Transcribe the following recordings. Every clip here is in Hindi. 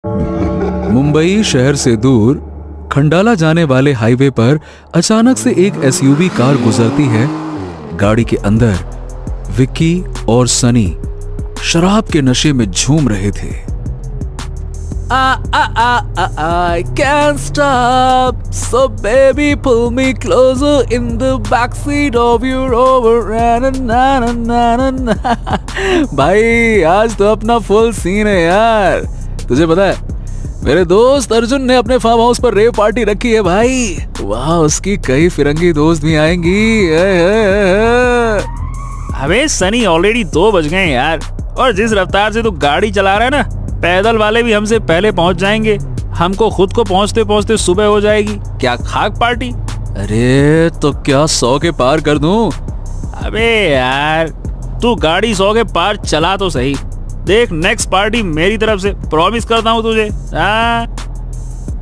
मुंबई शहर से दूर खंडाला जाने वाले हाईवे पर अचानक से एक एसयूवी कार गुजरती है। गाड़ी के अंदर विक्की और सनी शराब के नशे में झूम रहे थे। I can't stop, so baby pull me closer in the backseat of your Rover. भाई आज तो अपना फुल सीन है यार। तुझे पता है मेरे दोस्त अर्जुन ने अपने फार्म हाउस पर रेव पार्टी रखी है भाई। वहाँ उसकी कई फिरंगी दोस्त भी आएंगी। अबे सनी ऑलरेडी 2 बज गए यार, और जिस रफ्तार से तू गाड़ी चला रहा है ना, पैदल वाले भी हमसे पहले पहुंच जाएंगे। हमको खुद को पहुंचते पहुंचते सुबह हो जाएगी। क्या खाक पार्टी? अरे तो क्या 100 के पार कर दूं? अबे यार तू गाड़ी 100 के पार चला तो सही। देख नेक्स्ट पार्टी मेरी तरफ से, प्रॉमिस करता हूँ तुझे।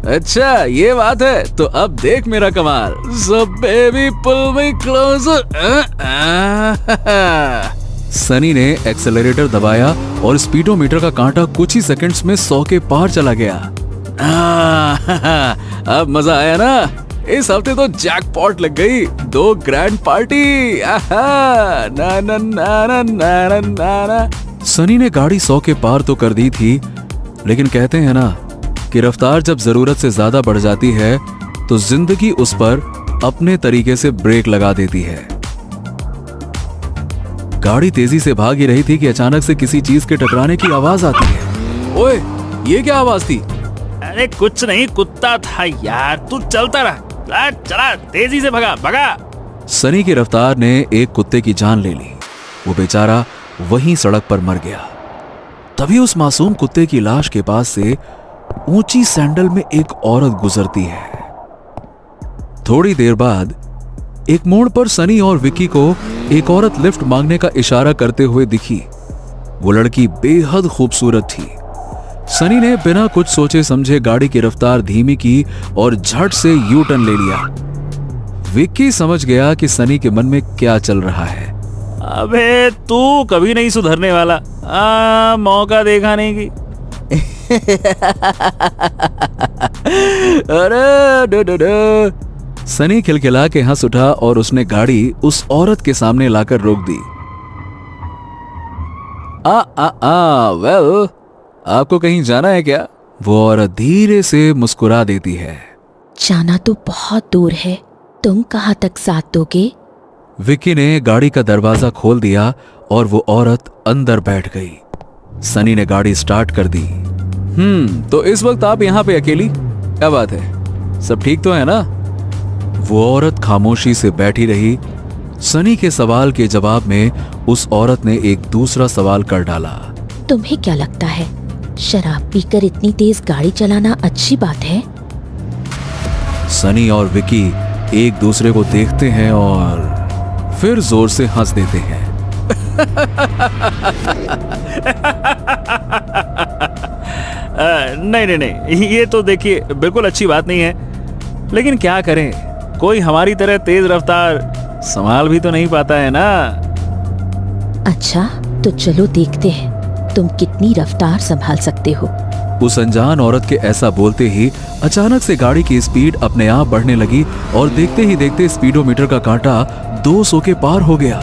अच्छा ये बात है, तो अब देख मेरा कमाल। So baby pull me closer. Sunny ने एक्सेलरेटर दबाया और स्पीडोमीटर का कांटा कुछ ही सेकंड्स में 100 के पार चला गया। अब मजा आया ना? इस हफ्ते तो जैकपॉट लग गई। 2 ग्रैंड पार्टी। ना ना ना ना ना ना ना। सनी ने गाड़ी 100 के पार तो कर दी थी, लेकिन कहते हैं ना कि रफ्तार जब जरूरत से ज्यादा बढ़ जाती है तो जिंदगी उस पर अपने तरीके से ब्रेक लगा देती है। गाड़ी तेजी से भाग ही रही थी कि अचानक से किसी चीज के टकराने की आवाज आती है। ओए, ये क्या आवाज थी? अरे कुछ नहीं, कुत्ता था यार। तू चलता रहा, चला तेजी से भगा भगा। सनी की रफ्तार ने एक कुत्ते की जान ले ली। वो बेचारा वहीं सड़क पर मर गया। तभी उस मासूम कुत्ते की लाश के पास से ऊंची सैंडल में एक औरत गुजरती है। थोड़ी देर बाद एक मोड़ पर सनी और विक्की को एक औरत लिफ्ट मांगने का इशारा करते हुए दिखी। वो लड़की बेहद खूबसूरत थी। सनी ने बिना कुछ सोचे समझे गाड़ी की रफ्तार धीमी की और झट से यू टर्न ले लिया। विक्की समझ गया कि सनी के मन में क्या चल रहा है। अबे तू कभी नहीं सुधरने वाला। मौका देखा नहीं की। अरे डो डो डो। सनी खिलखिला के हंस उठा और उसने गाड़ी उस औरत के सामने लाकर रोक दी। वेल, आपको कहीं जाना है क्या? वो औरत धीरे से मुस्कुरा देती है। जाना तो बहुत दूर है, तुम कहाँ तक साथ दोगे? विक्की ने गाड़ी का दरवाजा खोल दिया और वो औरत अंदर बैठ गई। सनी ने गाड़ी स्टार्ट कर दी। तो इस वक्त आप यहाँ पे अकेली? क्या बात है, सब ठीक तो है ना? वो औरत खामोशी से बैठी रही। सनी के सवाल के जवाब में उस औरत ने एक दूसरा सवाल कर डाला। तुम्हें क्या लगता है शराब पीकर इतनी तेज गाड़ी चलाना अच्छी बात है? सनी और विक्की एक दूसरे को देखते हैं और फिर जोर से हंस देते हैं। नहीं, ये तो देखिए बिल्कुल अच्छी बात नहीं है, लेकिन क्या करें, कोई हमारी तरह तेज रफ्तार संभाल भी तो नहीं पाता है ना। अच्छा तो चलो देखते हैं तुम कितनी रफ्तार संभाल सकते हो। उस अनजान औरत के ऐसा बोलते ही अचानक से गाड़ी की स्पीड अपने आप बढ़ने लगी और देखते ही देखते स्पीडोमीटर का कांटा 200 के पार हो गया।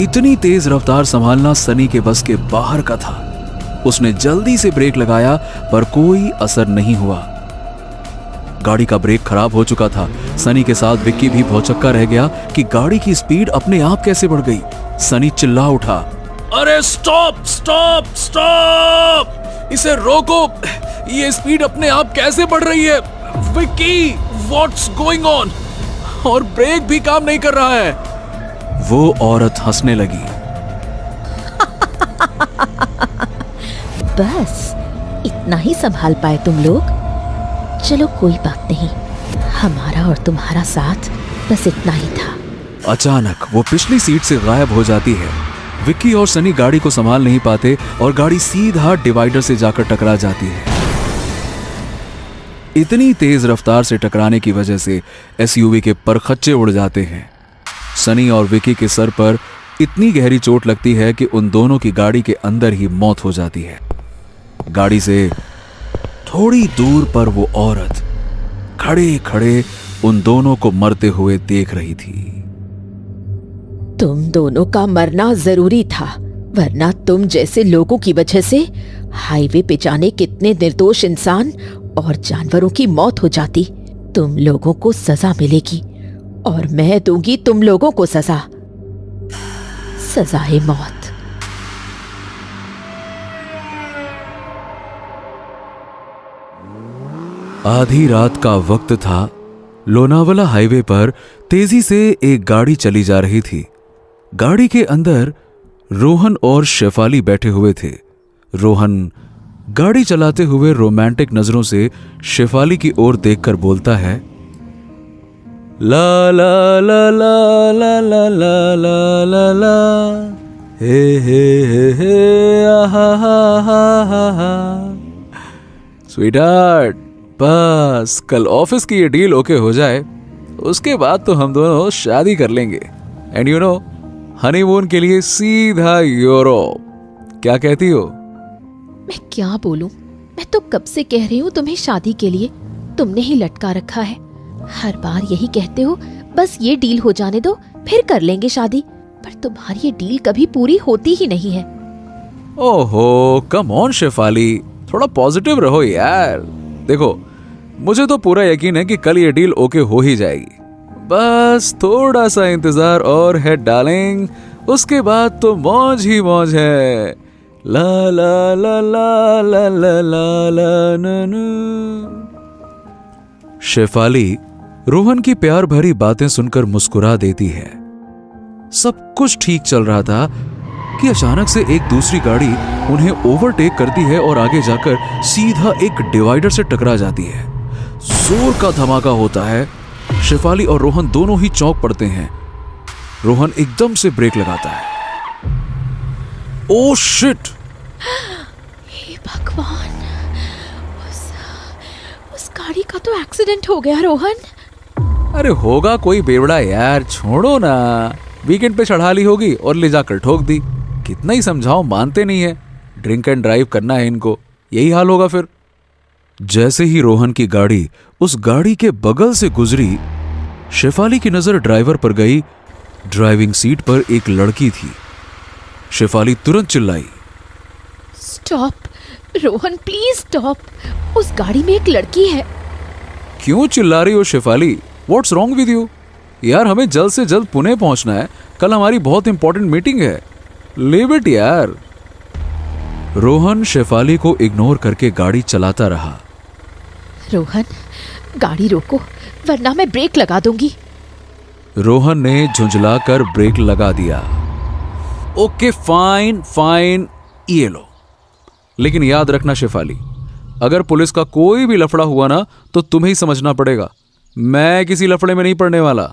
इतनी तेज रफ्तार संभालना सनी के बस के बाहर का था। उसने जल्दी से ब्रेक लगाया पर कोई असर नहीं हुआ। गाड़ी का ब्रेक खराब हो चुका था। सनी के साथ विक्की भी भौचक्का रह गया कि गाड़ी की स्पीड अपने आप कैसे बढ़ गई। सनी चिल्ला उठा, अरे स्टॉप स्टॉप स्टॉप, इसे रोको, ये स्पीड अपने आप कैसे बढ़ रही है? Vicky, what's going on? और ब्रेक भी काम नहीं कर रहा है। वो औरत हंसने लगी। बस इतना ही संभाल पाए तुम लोग? चलो कोई बात नहीं, हमारा और तुम्हारा साथ बस इतना ही था। अचानक वो पिछली सीट से गायब हो जाती है। विक्की और सनी गाड़ी को संभाल नहीं पाते और गाड़ी सीधा डिवाइडर से जाकर टकरा जाती है। इतनी तेज रफ्तार से टकराने की वजह से एसयूवी के परखच्चे उड़ जाते हैं। सनी और विक्की के सर पर इतनी गहरी चोट लगती है कि उन दोनों की गाड़ी के अंदर ही मौत हो जाती है। गाड़ी से थोड़ी दूर पर वो औरत खड़े खड़े उन दोनों को मरते हुए देख रही थी। तुम दोनों का मरना जरूरी था, वरना तुम जैसे लोगों की वजह से हाईवे पे जाने कितने निर्दोष इंसान और जानवरों की मौत हो जाती। तुम लोगों को सजा मिलेगी और मैं दूंगी तुम लोगों को सजा, सजाए मौत। आधी रात का वक्त था। लोनावला हाईवे पर तेजी से एक गाड़ी चली जा रही थी। गाड़ी के अंदर रोहन और शेफाली बैठे हुए थे। रोहन गाड़ी चलाते हुए रोमांटिक नजरों से शेफाली की ओर देखकर बोलता है, ला ला ला ला ला ला ला ला ला ला हे आहा हा हा हा हा। स्वीटहार्ट, बस कल ऑफिस की ये डील ओके हो जाए, उसके बाद तो हम दोनों शादी कर लेंगे। एंड यू नो, हनीमून के लिए सीधा यूरोप। क्या कहती हो? मैं क्या बोलूं? मैं तो कब से कह रही हूँ तुम्हें शादी के लिए, तुमने ही लटका रखा है। हर बार यही कहते हो, बस ये डील हो जाने दो फिर कर लेंगे शादी, पर तुम्हारी ये डील कभी पूरी होती ही नहीं है। ओहो, कम ऑन शेफाली, थोड़ा पॉजिटिव रहो यार। देखो, मुझे तो पूरा यकीन है कि कल ये डील ओके हो ही जाएगी। बस थोड़ा सा इंतजार और है डार्लिंग, उसके बाद तो मौज ही मौज है। ला ला ला ला ला ला ला ला ना ना। शेफाली रोहन की प्यार भरी बातें सुनकर मुस्कुरा देती है। सब कुछ ठीक चल रहा था कि अचानक से एक दूसरी गाड़ी उन्हें ओवरटेक करती है और आगे जाकर सीधा एक डिवाइडर से टकरा जाती है। जोर का धमाका होता है। शेफाली और रोहन दोनों ही चौंक पड़ते हैं। रोहन एकदम से ब्रेक लगाता है। Oh shit! हे भगवान, उस गाड़ी का तो एक्सीडेंट हो गया रोहन। अरे होगा कोई बेवड़ा यार, छोड़ो ना। वीकेंड पे चढ़ा ली होगी और ले जाकर ठोक दी। कितना ही समझाओ, मानते नहीं है। ड्रिंक एंड ड्राइव करना है इनको, यही हाल होगा फिर। जैसे ही रोहन की गाड़ी उस गाड़ी के बगल से गुजरी, शेफाली की नजर ड्राइवर पर गई। ड्राइविंग सीट पर एक लड़की थी। शेफाली तुरंत चिल्लाई, स्टॉप रोहन, प्लीज स्टॉप, उस गाड़ी में एक लड़की है। क्यों चिल्ला रही हो Shefali? What's wrong with you? यार, हमें जल्द से जल्द पुणे पहुंचना है, कल हमारी बहुत इंपॉर्टेंट मीटिंग है। लीव इट यार। रोहन शेफाली को इग्नोर करके गाड़ी चलाता रहा। रोहन, गाड़ी रोको वरना मैं ब्रेक लगा दूंगी। रोहन ने झुंझलाकर ब्रेक लगा दिया। ओके फाइन फाइन, ये लो। लेकिन याद रखना शेफाली, अगर पुलिस का कोई भी लफड़ा हुआ ना तो तुम्हें ही समझना पड़ेगा। मैं किसी लफड़े में नहीं पड़ने वाला।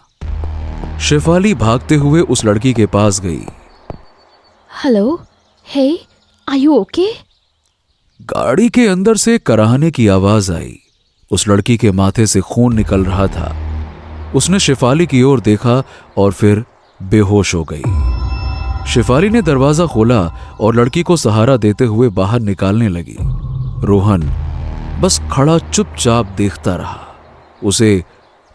शेफाली भागते हुए उस लड़की के पास गई। Hello, hey, are you okay? गाड़ी के अंदर से कराहने की आवाज आई। उस लड़की के माथे से खून निकल रहा था। उसने शेफाली की ओर देखा और फिर बेहोश हो गई। शेफाली ने दरवाजा खोला और लड़की को सहारा देते हुए बाहर निकालने लगी। रोहन बस खड़ा चुपचाप देखता रहा। उसे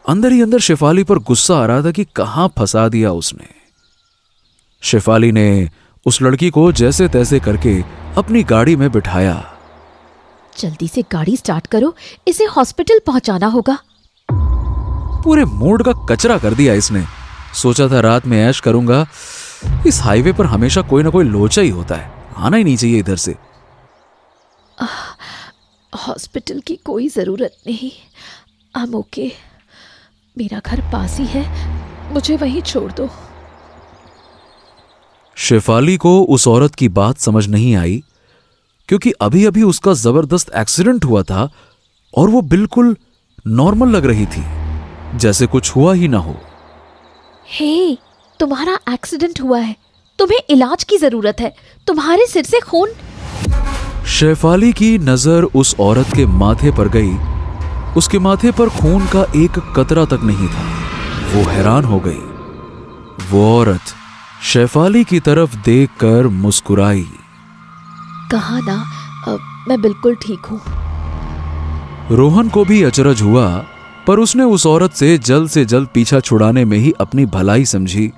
अंदर ही अंदर शेफाली पर गुस्सा आ रहा था कि कहां फंसा दिया उसने। शेफाली ने उस लड़की को जैसे तैसे करके अपनी गाड़ी में बिठाया। जल्दी से गाड़ी स्टार्ट करो, इसे हॉस्पिटल पहुंचाना होगा। पूरे मूड का कचरा कर दिया इसने। सोचा था रात में ऐश करूंगा। इस हाईवे पर हमेशा कोई ना कोई लोचा ही होता है, आना ही नहीं चाहिए इधर से। हॉस्पिटल की कोई जरूरत नहीं, आई एम ओके। मेरा घर पास ही है, मुझे वहीं छोड़ दो। शेफाली को उस औरत की बात समझ नहीं आई, क्योंकि अभी अभी उसका जबरदस्त एक्सीडेंट हुआ था और वो बिल्कुल नॉर्मल लग रही थी, जैसे कुछ हुआ ही ना हो। हे, तुम्हारा एक्सीडेंट हुआ है, तुम्हें इलाज की जरूरत है, तुम्हारे सिर से खून। शेफाली की नजर उस औरत के माथे पर गई। उसके माथे पर खून का एक कतरा तक नहीं था। वो हैरान हो गई। वो औरत शेफाली की तरफ देखकर मुस्कुराई। कहा ना, मैं बिल्कुल ठीक हूँ। रोहन को भी अचरज हुआ, पर उसने उस औरत से जल्द पीछा छुड़ाने में ही अपनी भलाई समझी।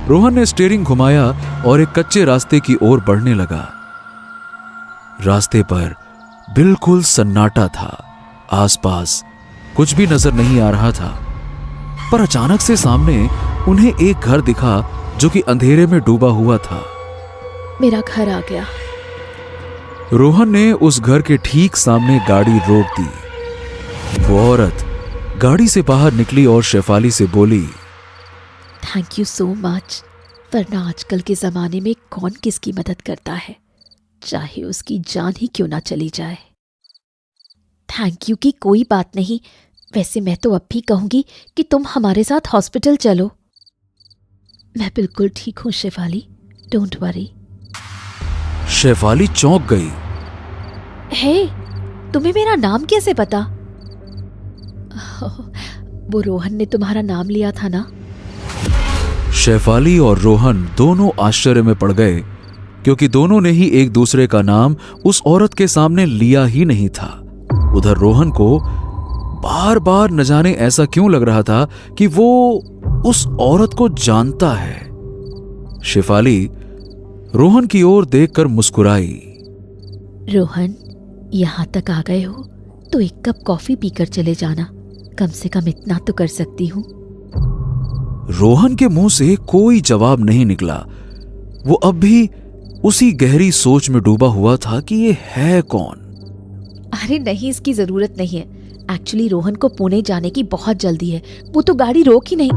रोहन ने स्टीयरिंग घुमाया और एक कच्चे रास्ते की ओर बढ़ने लगा। रास्ते पर बिल्कुल सन्नाटा था, आसपास कुछ भी नजर नहीं आ रहा था। पर अचानक से सामने उन्हें एक घर दिखा जो कि अंधेरे में डूबा हुआ था। मेरा घर आ गया। रोहन ने उस घर के ठीक सामने गाड़ी रोक दी। वो औरत गाड़ी से बाहर निकली और शेफाली से बोली, थैंक यू सो मच। वरना आजकल के जमाने में कौन किसकी मदद करता है, चाहे उसकी जान ही क्यों ना चली जाए। थैंक यू की कोई बात नहीं। वैसे मैं तो अब भी कहूंगी कि तुम हमारे साथ हॉस्पिटल चलो। मैं बिल्कुल ठीक हूं शेफाली, डोंट वरी। शेफाली चौंक गई। हे, तुम्हें मेरा नाम कैसे पता? वो रोहन ने तुम्हारा नाम लिया था ना? शेफाली और रोहन दोनों आश्चर्य में पड़ गए, क्योंकि दोनों ने ही एक दूसरे का नाम उस औरत के सामने लिया ही नहीं था। उधर रोहन को बार बार न जाने ऐसा क्यों लग रहा था कि वो उस औरत को जानता है। शेफाली रोहन की ओर देखकर मुस्कुराई। रोहन, यहां तक आ गए हो तो एक कप कॉफी पीकर चले जाना। कम से कम इतना तो कर सकती हूं। रोहन के मुंह से कोई जवाब नहीं निकला। वो अब भी उसी गहरी सोच में डूबा हुआ था कि ये है कौन। अरे नहीं, इसकी जरूरत नहीं है। एक्चुअली रोहन को पुणे जाने की बहुत जल्दी है, वो तो गाड़ी रोक ही नहीं।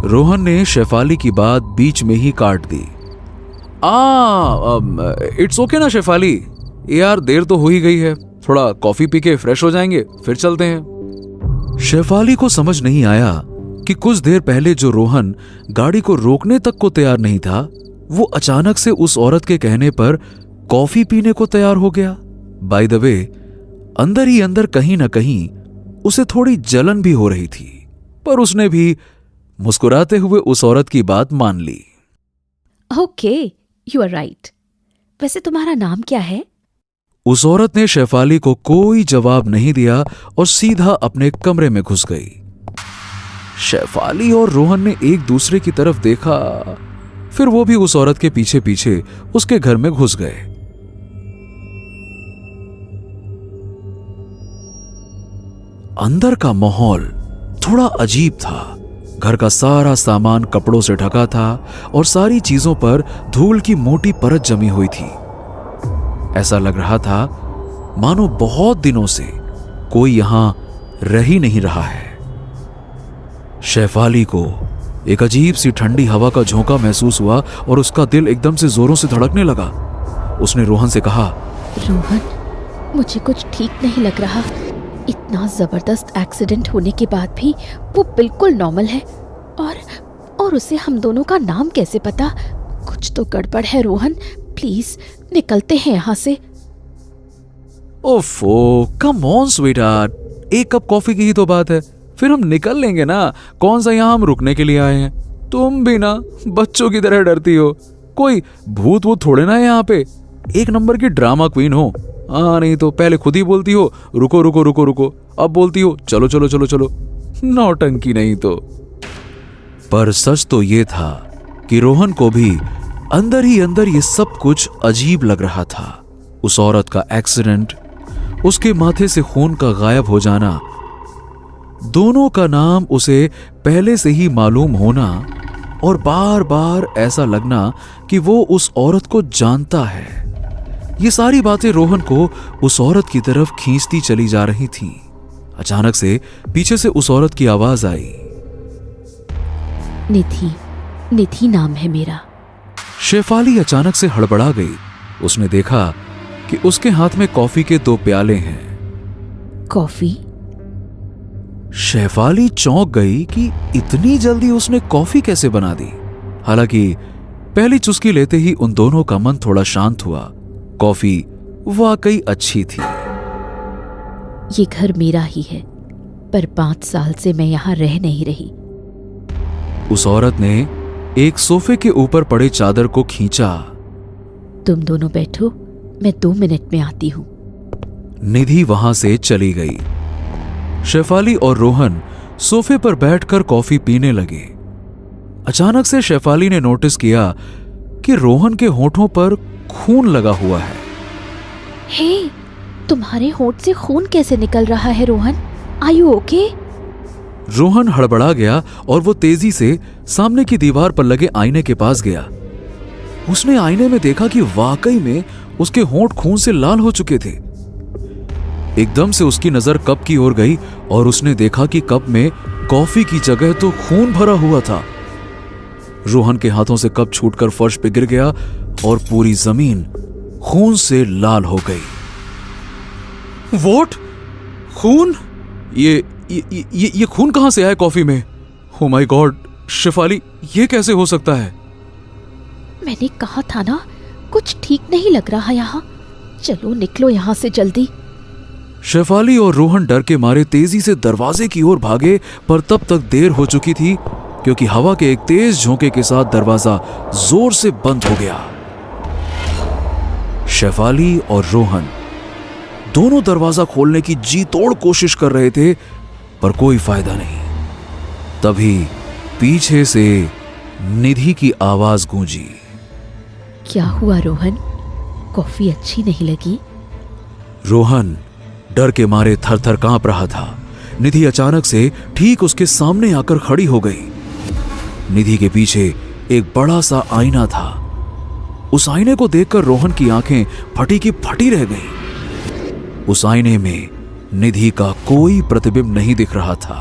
रोहन ने शेफाली की बात बीच में ही काट दी। इट्स ओके ना शेफाली, यार देर तो हो ही गई है, थोड़ा कॉफी पी के फ्रेश हो जाएंगे, फिर चलते हैं। शेफाली को समझ नहीं आया कि कुछ देर पहले जो रोहन गाड़ी को रोकने तक को तैयार नहीं था, वो अचानक से उस औरत के कहने पर कॉफी पीने को तैयार हो गया। बाय द वे, अंदर ही अंदर कहीं ना कहीं उसे थोड़ी जलन भी हो रही थी, पर उसने भी मुस्कुराते हुए उस औरत की बात मान ली। Okay, you are right. वैसे तुम्हारा नाम क्या है? उस औरत ने शेफाली को कोई जवाब नहीं दिया और सीधा अपने कमरे में घुस गई। शेफाली और रोहन ने एक दूसरे की तरफ देखा, फिर वो भी उस औरत के पीछे पीछे उसके घर में घुस गए। अंदर का माहौल थोड़ा अजीब था। घर का सारा सामान कपड़ों से ढका था और सारी चीजों पर धूल की मोटी परत जमी हुई थी। ऐसा लग रहा था मानो बहुत दिनों से कोई यहां रह ही नहीं रहा है। शेफाली को एक अजीब सी ठंडी हवा का झोंका महसूस हुआ और उसका दिल एकदम से जोरों से धड़कने लगा। उसने रोहन से कहा, रोहन, मुझे कुछ ठीक नहीं लग रहा। इतना जबरदस्त एक्सीडेंट होने के बाद भी वो बिल्कुल नॉर्मल है, और उसे हम दोनों का नाम कैसे पता? कुछ तो गड़बड़ है रोहन, प्लीज निकलते हैं यहाँ से। ओफो, कम ऑन स्वीटहार्ट, एक कप कॉफी की ही तो बात है, फिर हम निकल लेंगे ना। कौन सा यहाँ हम रुकने के लिए आए हैं? तुम भी ना बच्चों की तरह डरती हो। कोई भूत वूत थोड़े ना है यहाँ पे। एक नंबर की ड्रामा क्वीन हो। नहीं तो पहले खुद ही बोलती हो रुको रुको रुको रुको, अब बोलती हो चलो चलो चलो चलो। नौटंकी नहीं तो। पर सच तो ये था कि रोहन को भी अंदर ही अंदर ये सब कुछ अजीब लग रहा था। उस औरत का एक्सीडेंट, उसके माथे से खून का गायब हो जाना, दोनों का नाम उसे पहले से ही मालूम होना और बार बार ऐसा लगना कि वो उस औरत को जानता है। ये सारी बातें रोहन को उस औरत की तरफ खींचती चली जा रही थीं। अचानक से पीछे से उस औरत की आवाज आई, निधि, निधि नाम है मेरा। शेफाली अचानक से हड़बड़ा गई। उसने देखा कि उसके हाथ में कॉफी के 2 प्याले हैं। कॉफी? शेफाली चौंक गई कि इतनी जल्दी उसने कॉफी कैसे बना दी। हालांकि पहली चुस्की लेते ही उन दोनों का मन थोड़ा शांत हुआ। कॉफी वाकई अच्छी थी। ये घर मेरा ही है, पर 5 साल से मैं यहां रह नहीं रही। उस औरत ने एक सोफे के ऊपर पड़े चादर को खींचा। तुम दोनों बैठो, मैं 2 मिनट में आती हूं। निधि वहां से चली गई। शेफाली और रोहन सोफे पर बैठकर कॉफी पीने लगे। अचानक से शेफाली ने नोटिस किया कि रोहन के होठों पर खून लगा हुआ है। हे, तुम्हारे होंठ से खून कैसे निकल रहा है Rohan? Are you okay? Rohan हड़बड़ा गया और वो तेजी से सामने की दीवार पर लगे आईने के पास गया। उसने आईने में देखा कि वाकई में उसके होंठ खून से लाल हो चुके थे। एकदम से उसकी नजर कप की ओर गई और उसने देखा कि कप में कॉफी की जगह तो खून भरा हुआ था। रोहन के हाथों से कप छूटकर फर्श पे गिर गया और पूरी जमीन खून से लाल हो गई। वॉट? खून? ये खून कहां से आया कॉफी में? ओ माय गॉड, शेफाली, ये कैसे हो सकता है? मैंने कहा था ना, कुछ ठीक नहीं लग रहा यहाँ। चलो निकलो यहाँ से जल्दी। शेफाली और रोहन डर के मारे तेजी से दरवाजे की ओर भागे, पर तब तक देर हो चुकी थी क्योंकि हवा के एक तेज झोंके के साथ दरवाजा जोर से बंद हो गया। शेफाली और रोहन दोनों दरवाजा खोलने की जी तोड़ कोशिश कर रहे थे, पर कोई फायदा नहीं। तभी पीछे से निधि की आवाज गूंजी। क्या हुआ रोहन? कॉफी अच्छी नहीं लगी? रोहन डर के मारे थर-थर कांप रहा था। निधि अचानक से ठीक उसके सामने आकर खड़ी हो गई। निधि के पीछे एक बड़ा सा आईना था। उस आईने को देखकर रोहन की आंखें फटी की फटी रह गईं। उस आईने में निधि का कोई प्रतिबिंब नहीं दिख रहा था।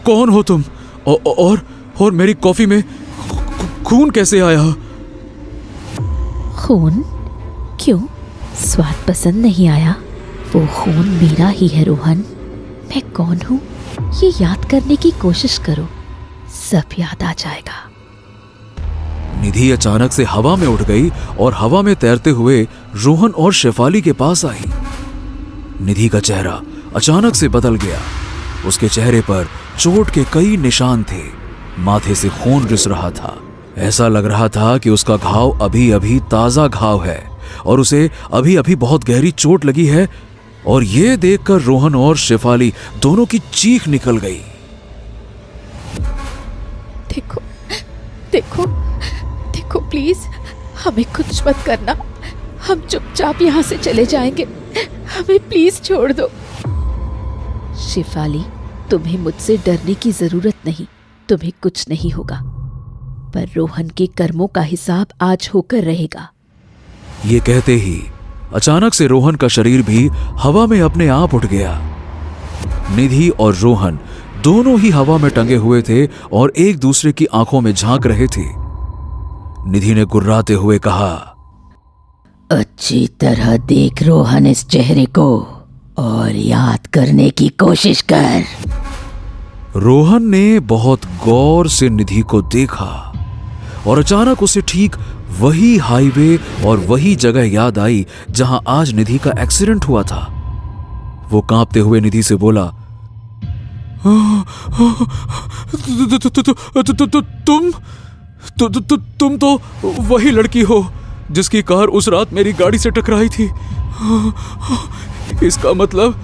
कौन हो तुम? और मेरी कॉफी में खून कैसे आया? खून? क्यों, स्वाद पसंद नहीं आया? वो खून मेरा ही है रोहन। मैं कौन हूँ ये याद करने की कोशिश करो, सब याद आ जाएगा। निधि अचानक से हवा में उठ गई और हवा में तैरते हुए रोहन और शेफाली के पास आई। निधि का चेहरा अचानक से बदल गया। उसके चेहरे पर चोट के कई निशान थे। माथे से खून रिस रहा था। ऐसा लग रहा था कि उसका घाव अभी अभी ताजा घाव है और उसे अभी अभी बहुत गहरी चोट लगी है। और यह देखकर रोहन और शेफाली दोनों की चीख निकल गई। देखो देखो देखो, प्लीज हमें कुछ मत करना। हम चुपचाप यहाँ से चले जाएंगे। हमें प्लीज छोड़ दो। शेफाली, तुम्हें मुझसे डरने की जरूरत नहीं। तुम्हें कुछ नहीं होगा। पर रोहन के कर्मों का हिसाब आज होकर रहेगा। ये कहते ही अचानक से रोहन का शरीर भी हवा में अपने आप उठ गया। निधि और रोहन दोनों ही हवा में टंगे हुए थे और एक दूसरे की आंखों में झांक रहे थे। निधि ने गुर्राते हुए कहा, अच्छी तरह देख रोहन इस चेहरे को और याद करने की कोशिश कर। रोहन ने बहुत गौर से निधि को देखा और अचानक उसे ठीक वही हाईवे और वही जगह याद आई जहां आज निधि का एक्सीडेंट हुआ था। वो कांपते हुए निधि से बोला, तुम तो वही लड़की हो जिसकी कार उस रात मेरी गाड़ी से टकराई थी। इसका मतलब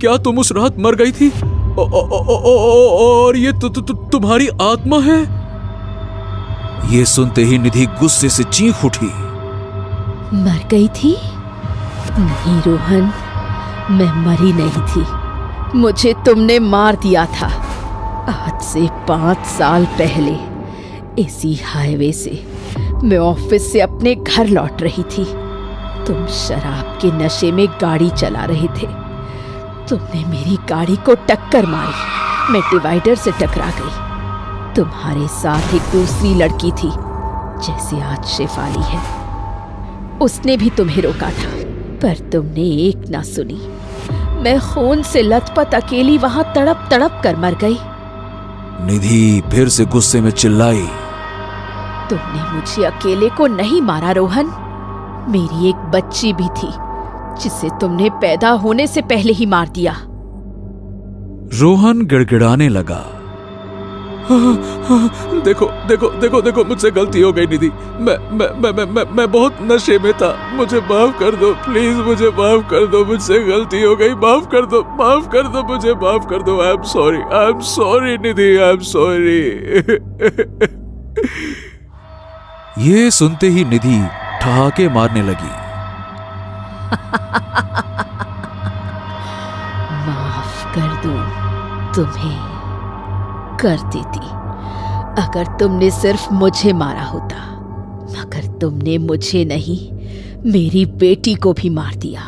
क्या तुम उस रात मर गई थी और ये तुम्हारी आत्मा है? ये सुनते ही निधि गुस्से से चीख उठी। मर गई थी? नहीं रोहन, मैं मरी नहीं थी। मुझे तुमने मार दिया था। आज से 5 साल पहले इसी हाईवे से मैं ऑफिस से अपने घर लौट रही थी। तुम शराब के नशे में गाड़ी चला रहे थे। तुमने मेरी गाड़ी को टक्कर मारी। मैं डिवाइडर से टकरा गई। तुम्हारे साथ एक दूसरी लड़की थी, जैसे आज शेफाली है। उसने भी तुम्हें रोका था, पर तुमने एक ना सुनी। मैं खून से लथपथ अकेली वहां तड़प तड़प कर मर गई। निधि फिर से गुस्से में चिल्लाई, तुमने मुझे अकेले को नहीं मारा रोहन। मेरी एक बच्ची भी थी जिसे तुमने पैदा होने से पहले ही मार दिया। रोहन गिड़गिड़ाने लगा। देखो देखो देखो देखो, मुझसे गलती हो गई निधि। मैं बहुत नशे में था, मुझे माफ कर दो प्लीज, मुझे माफ कर दो, मुझसे गलती हो गई, माफ कर दो, माफ कर दो, मुझे माफ कर दो। I am sorry Nidhi, I am sorry. ये सुनते ही निधि ठहाके मारने लगी। माफ कर दूं तुम्हें, कर देती अगर तुमने सिर्फ मुझे मारा होता, मगर तुमने मुझे नहीं मेरी बेटी को भी मार दिया,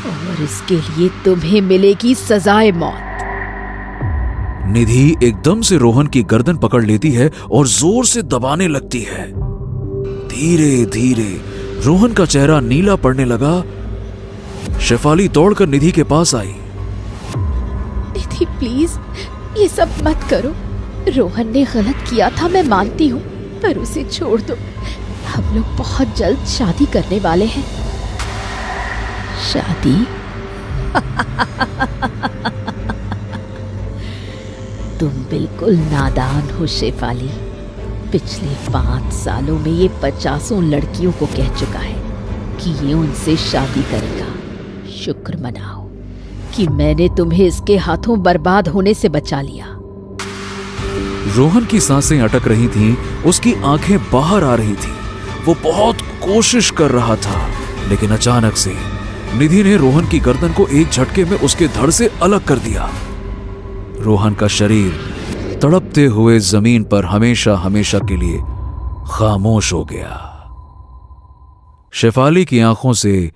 और इसके लिए तुम्हें मिलेगी सजाए मौत। निधि एकदम से रोहन की गर्दन पकड़ लेती है और जोर से दबाने लगती है। धीरे धीरे रोहन का चेहरा नीला पड़ने लगा। शेफाली दौड़कर निधि के पास आई। निधि प्लीज ये सब मत करो, रोहन ने गलत किया था, मैं मानती हूँ, पर उसे छोड़ दो। हम लोग बहुत जल्द शादी करने वाले हैं। शादी? तुम बिल्कुल नादान हो शेफाली। पिछले 5 सालों में ये 50 लड़कियों को कह चुका है कि ये उनसे शादी करेगा। शुक्र मनाओ कि मैंने तुम्हें इसके हाथों बर्बाद होने से बचा लिया। रोहन की सांसें अटक रही थीं, उसकी आंखें बाहर आ रही थीं। वो बहुत कोशिश कर रहा था, लेकिन अचानक से निधि ने रोहन की गर्दन को एक झटके में उसके धड़ से अलग कर दिया। रोहन का शरीर तड़पते हुए जमीन पर हमेशा हमेशा के लिए खामोश हो गया। शेफाली की आंखों से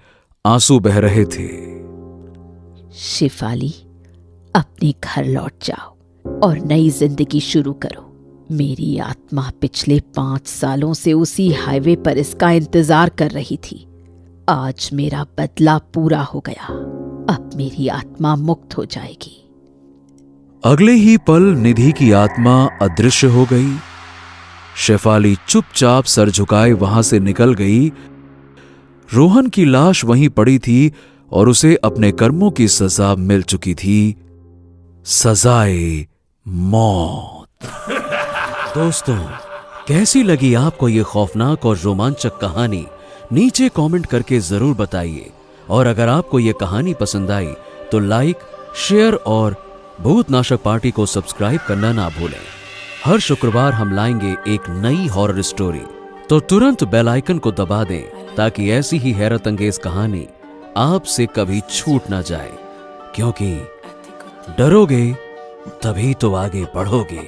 आंसू बह रहे थे। शेफाली, अपने घर लौट जाओ और नई जिंदगी शुरू करो। मेरी आत्मा पिछले 5 सालों से उसी हाईवे पर इसका इंतजार कर रही थी। आज मेरा बदला पूरा हो गया, अब मेरी आत्मा मुक्त हो जाएगी। अगले ही पल निधि की आत्मा अदृश्य हो गई। शेफाली चुपचाप सर झुकाए वहां से निकल गई। रोहन की लाश वहीं पड़ी थी और उसे अपने कर्मों की सजा मिल चुकी थी, सजाए मौत। दोस्तों, कैसी लगी आपको ये खौफनाक और रोमांचक कहानी? नीचे कमेंट करके जरूर बताइए। और अगर आपको ये कहानी पसंद आई तो लाइक, शेयर और भूतनाशक पार्टी को सब्सक्राइब करना ना भूलें। हर शुक्रवार हम लाएंगे एक नई हॉरर स्टोरी, तो तुरंत बेल आइकन को दबा दें ताकि ऐसी ही हैरत अंगेज कहानी आपसे कभी छूट ना जाए, क्योंकि डरोगे तभी तो आगे बढ़ोगे।